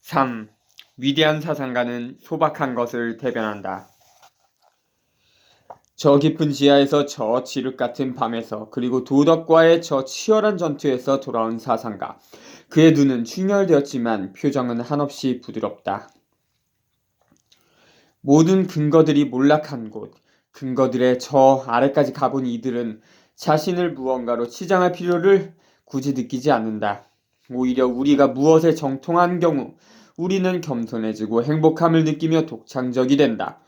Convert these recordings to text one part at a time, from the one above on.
3. 위대한 사상가는 소박한 것을 대변한다. 저 깊은 지하에서 저 지륵 같은 밤에서 그리고 도덕과의 저 치열한 전투에서 돌아온 사상가. 그의 눈은 충혈되었지만 표정은 한없이 부드럽다. 모든 근거들이 몰락한 곳, 근거들의 저 아래까지 가본 이들은 자신을 무언가로 치장할 필요를 굳이 느끼지 않는다. 오히려 우리가 무엇에 정통한 경우 우리는 겸손해지고 행복함을 느끼며 독창적이 된다.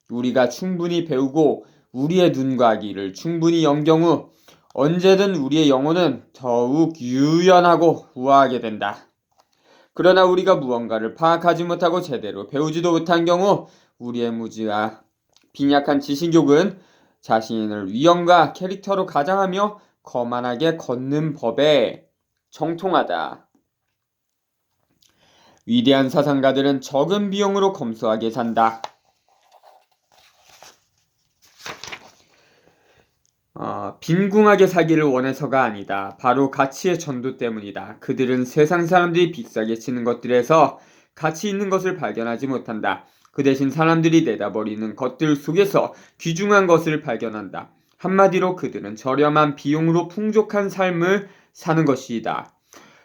우리가 충분히 배우고 우리의 눈과 귀를 충분히 연 경우 언제든 우리의 영혼은 더욱 유연하고 우아하게 된다. 그러나 우리가 무언가를 파악하지 못하고 제대로 배우지도 못한 경우 우리의 무지와 빈약한 지식욕은 자신을 위엄과 캐릭터로 가장하며 거만하게 걷는 법에 정통하다. 위대한 사상가들은 적은 비용으로 검소하게 산다. 빈궁하게 살기를 원해서가 아니다. 바로 가치의 전도 때문이다. 그들은 세상 사람들이 비싸게 치는 것들에서 가치 있는 것을 발견하지 못한다. 그 대신 사람들이 내다버리는 것들 속에서 귀중한 것을 발견한다. 한마디로 그들은 저렴한 비용으로 풍족한 삶을 사는 것이다.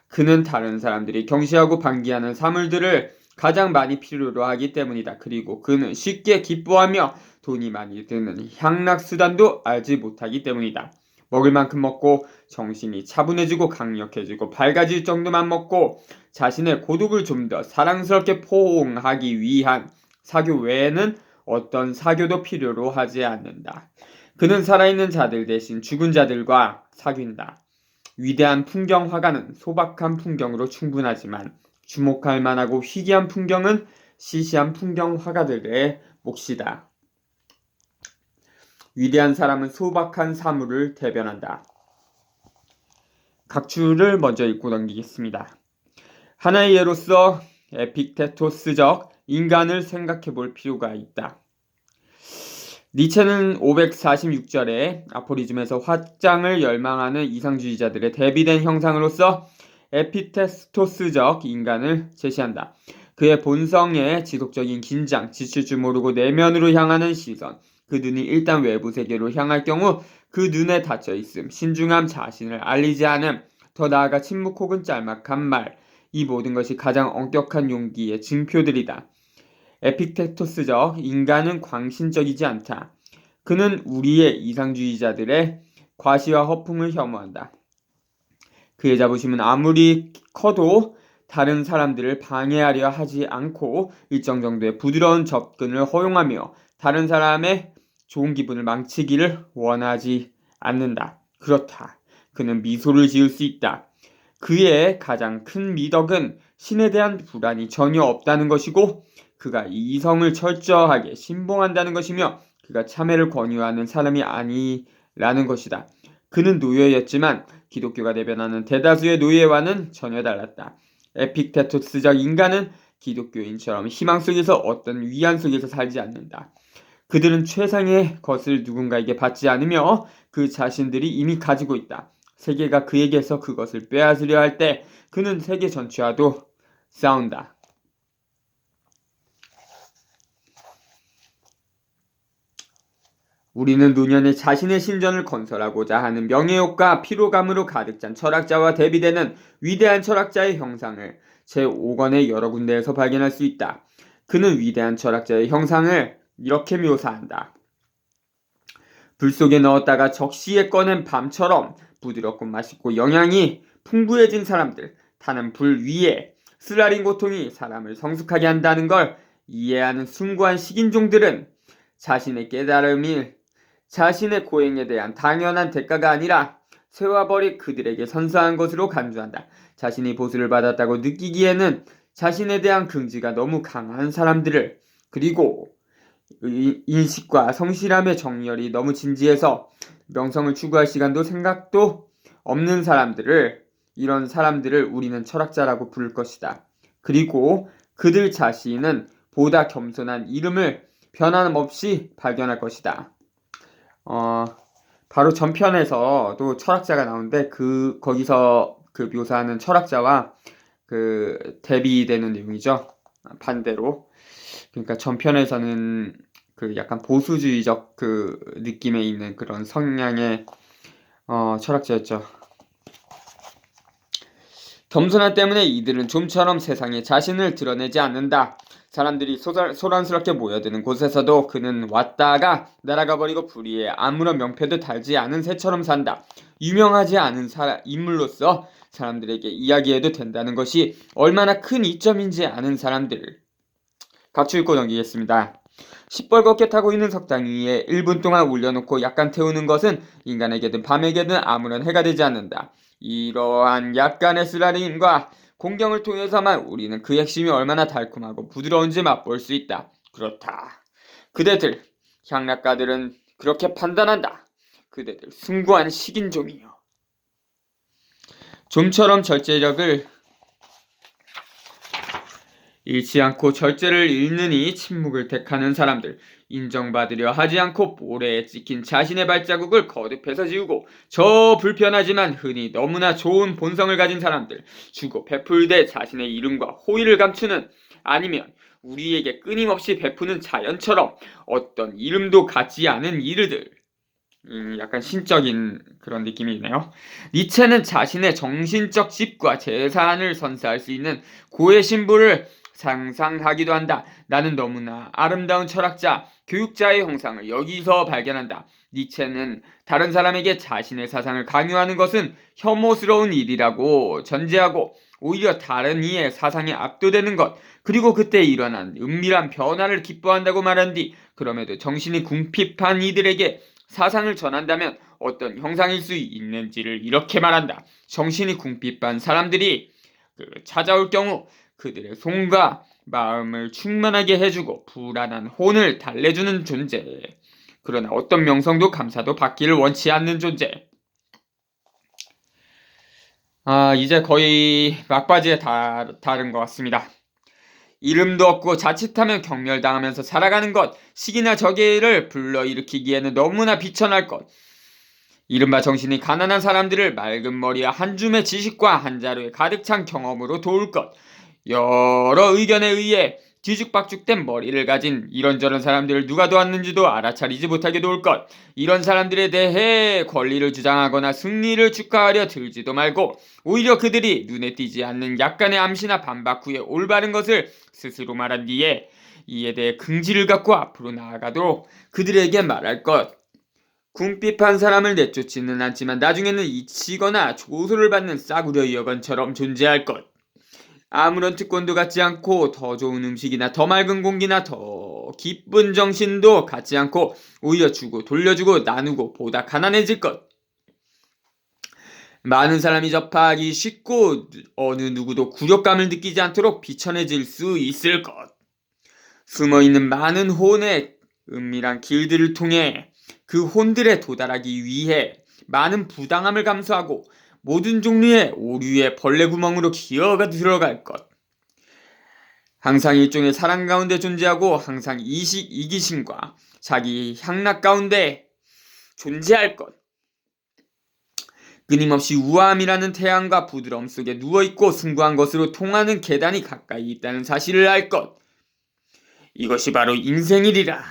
그는 다른 사람들이 경시하고 반기하는 사물들을 가장 많이 필요로 하기 때문이다. 그리고 그는 쉽게 기뻐하며 돈이 많이 드는 향락수단도 알지 못하기 때문이다. 먹을 만큼 먹고 정신이 차분해지고 강력해지고 밝아질 정도만 먹고 자신의 고독을 좀 더 사랑스럽게 포옹하기 위한 사교 외에는 어떤 사교도 필요로 하지 않는다. 그는 살아있는 자들 대신 죽은 자들과 사귄다. 위대한 풍경 화가는 소박한 풍경으로 충분하지만 주목할 만하고 희귀한 풍경은 시시한 풍경 화가들의 몫이다. 위대한 사람은 소박한 사물을 대변한다. 각주를 먼저 읽고 넘기겠습니다. 하나의 예로서 에픽테토스적 인간을 생각해 볼 필요가 있다. 니체는 546절에 아포리즘에서 화장을 열망하는 이상주의자들의 대비된 형상으로서 에피테스토스적 인간을 제시한다. 그의 본성의 지속적인 긴장, 지칠 줄 모르고 내면으로 향하는 시선, 그 눈이 일단 외부 세계로 향할 경우 그 눈에 닫혀 있음, 신중함, 자신을 알리지 않음, 더 나아가 침묵 혹은 짤막한 말, 이 모든 것이 가장 엄격한 용기의 징표들이다. 에픽테토스적 인간은 광신적이지 않다. 그는 우리의 이상주의자들의 과시와 허풍을 혐오한다. 그의 자부심은 아무리 커도 다른 사람들을 방해하려 하지 않고 일정 정도의 부드러운 접근을 허용하며 다른 사람의 좋은 기분을 망치기를 원하지 않는다. 그렇다. 그는 미소를 지을 수 있다. 그의 가장 큰 미덕은 신에 대한 불안이 전혀 없다는 것이고 그가 이성을 철저하게 신봉한다는 것이며 그가 참회를 권유하는 사람이 아니라는 것이다. 그는 노예였지만 기독교가 대변하는 대다수의 노예와는 전혀 달랐다. 에픽테토스적 인간은 기독교인처럼 희망 속에서 어떤 위안 속에서 살지 않는다. 그들은 최상의 것을 누군가에게 받지 않으며 그 자신들이 이미 가지고 있다. 세계가 그에게서 그것을 빼앗으려 할 때 그는 세계 전체와도 싸운다. 우리는 노년에 자신의 신전을 건설하고자 하는 명예욕과 피로감으로 가득 찬 철학자와 대비되는 위대한 철학자의 형상을 제5권의 여러 군데에서 발견할 수 있다. 그는 위대한 철학자의 형상을 이렇게 묘사한다. 불 속에 넣었다가 적시에 꺼낸 밤처럼 부드럽고 맛있고 영양이 풍부해진 사람들, 타는 불 위에 쓰라린 고통이 사람을 성숙하게 한다는 걸 이해하는 숭고한 식인종들은 자신의 깨달음이 자신의 고행에 대한 당연한 대가가 아니라 세와버리 그들에게 선사한 것으로 간주한다. 자신이 보수를 받았다고 느끼기에는 자신에 대한 긍지가 너무 강한 사람들을 그리고 인식과 성실함의 정렬이 너무 진지해서 명성을 추구할 시간도 생각도 없는 사람들을 이런 사람들을 우리는 철학자라고 부를 것이다. 그리고 그들 자신은 보다 겸손한 이름을 변함없이 발견할 것이다. 바로 전편에서도 철학자가 나오는데 거기서 그 묘사하는 철학자와 그 대비되는 내용이죠. 반대로. 그러니까 전편에서는 그 약간 보수주의적 그 느낌에 있는 그런 성향의 철학자였죠. 겸손함 때문에 이들은 좀처럼 세상에 자신을 드러내지 않는다. 사람들이 소란스럽게 모여드는 곳에서도 그는 왔다가 날아가 버리고 불의에 아무런 명패도 달지 않은 새처럼 산다. 유명하지 않은 인물로서 사람들에게 이야기해도 된다는 것이 얼마나 큰 이점인지 아는 사람들. 각주 읽고 넘기겠습니다. 시뻘겋게 타고 있는 석당 위에 1분 동안 올려놓고 약간 태우는 것은 인간에게든 밤에게든 아무런 해가 되지 않는다. 이러한 약간의 쓰라림과 공경을 통해서만 우리는 그 핵심이 얼마나 달콤하고 부드러운지 맛볼 수 있다. 그렇다. 그대들, 향락가들은 그렇게 판단한다. 그대들 숭고한 식인종이요. 좀처럼 절제력을 잃지 않고 절제를 잃느니 침묵을 택하는 사람들, 인정받으려 하지 않고 모래에 찍힌 자신의 발자국을 거듭해서 지우고 저 불편하지만 흔히 너무나 좋은 본성을 가진 사람들, 주고 베풀되 자신의 이름과 호의를 감추는, 아니면 우리에게 끊임없이 베푸는 자연처럼 어떤 이름도 갖지 않은 이르들. 약간 신적인 그런 느낌이네요. 니체는 자신의 정신적 집과 재산을 선사할 수 있는 고의 신부를 상상하기도 한다. 나는 너무나 아름다운 철학자, 교육자의 형상을 여기서 발견한다. 니체는 다른 사람에게 자신의 사상을 강요하는 것은 혐오스러운 일이라고 전제하고 오히려 다른 이의 사상에 압도되는 것, 그리고 그때 일어난 은밀한 변화를 기뻐한다고 말한 뒤 그럼에도 정신이 궁핍한 이들에게 사상을 전한다면 어떤 형상일 수 있는지를 이렇게 말한다. 정신이 궁핍한 사람들이 찾아올 경우 그들의 손과 마음을 충만하게 해주고 불안한 혼을 달래주는 존재. 그러나 어떤 명성도 감사도 받기를 원치 않는 존재. 이제 거의 막바지에 다른 것 같습니다. 이름도 없고 자칫하면 경멸당하면서 살아가는 것, 시기나 저기를 불러일으키기에는 너무나 비천할 것. 이른바 정신이 가난한 사람들을 맑은 머리와 한 줌의 지식과 한 자루의 가득 찬 경험으로 도울 것. 여러 의견에 의해 뒤죽박죽된 머리를 가진 이런저런 사람들을 누가 도왔는지도 알아차리지 못하게 도울 것. 이런 사람들에 대해 권리를 주장하거나 승리를 축하하려 들지도 말고 오히려 그들이 눈에 띄지 않는 약간의 암시나 반박 후에 올바른 것을 스스로 말한 뒤에 이에 대해 긍지를 갖고 앞으로 나아가도록 그들에게 말할 것. 궁핍한 사람을 내쫓지는 않지만 나중에는 잊히거나 조소를 받는 싸구려 여건처럼 존재할 것. 아무런 특권도 갖지 않고 더 좋은 음식이나 더 맑은 공기나 더 기쁜 정신도 갖지 않고 오히려 주고 돌려주고 나누고 보다 가난해질 것. 많은 사람이 접하기 쉽고 어느 누구도 굴욕감을 느끼지 않도록 비천해질 수 있을 것. 숨어있는 많은 혼의 은밀한 길들을 통해 그 혼들에 도달하기 위해 많은 부당함을 감수하고 모든 종류의 오류의 벌레 구멍으로 기어가 들어갈 것. 항상 일종의 사랑 가운데 존재하고 항상 이기심과 자기 향락 가운데 존재할 것. 끊임없이 우아함이라는 태양과 부드러움 속에 누워있고 숭고한 것으로 통하는 계단이 가까이 있다는 사실을 알 것. 이것이 바로 인생이리라.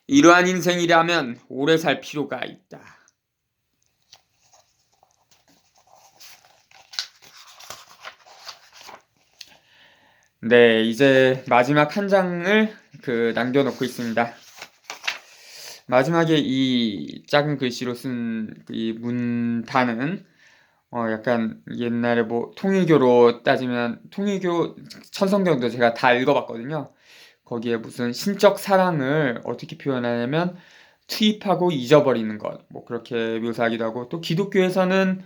이러한 인생이라면 오래 살 필요가 있다. 네, 이제 마지막 한 장을 남겨놓고 있습니다. 마지막에 이 작은 글씨로 쓴 이 문단은 약간 옛날에 뭐 통일교로 따지면 통일교 천성경도 제가 다 읽어봤거든요. 거기에 무슨 신적 사랑을 어떻게 표현하냐면 투입하고 잊어버리는 것, 뭐 그렇게 묘사하기도 하고, 또 기독교에서는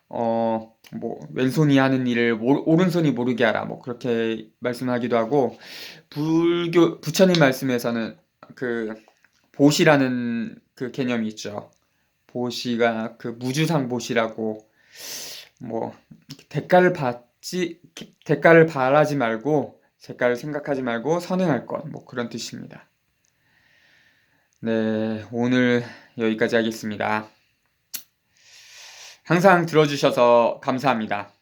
뭐 왼손이 하는 일을 오른손이 모르게 하라, 뭐 그렇게 말씀하기도 하고, 부처님 말씀에서는 그 보시라는 그 개념이 있죠. 보시가 그 무주상 보시라고, 뭐 대가를 바라지 말고 대가를 생각하지 말고 선행할 것, 뭐 그런 뜻입니다. 네, 오늘 여기까지 하겠습니다. 항상 들어주셔서 감사합니다.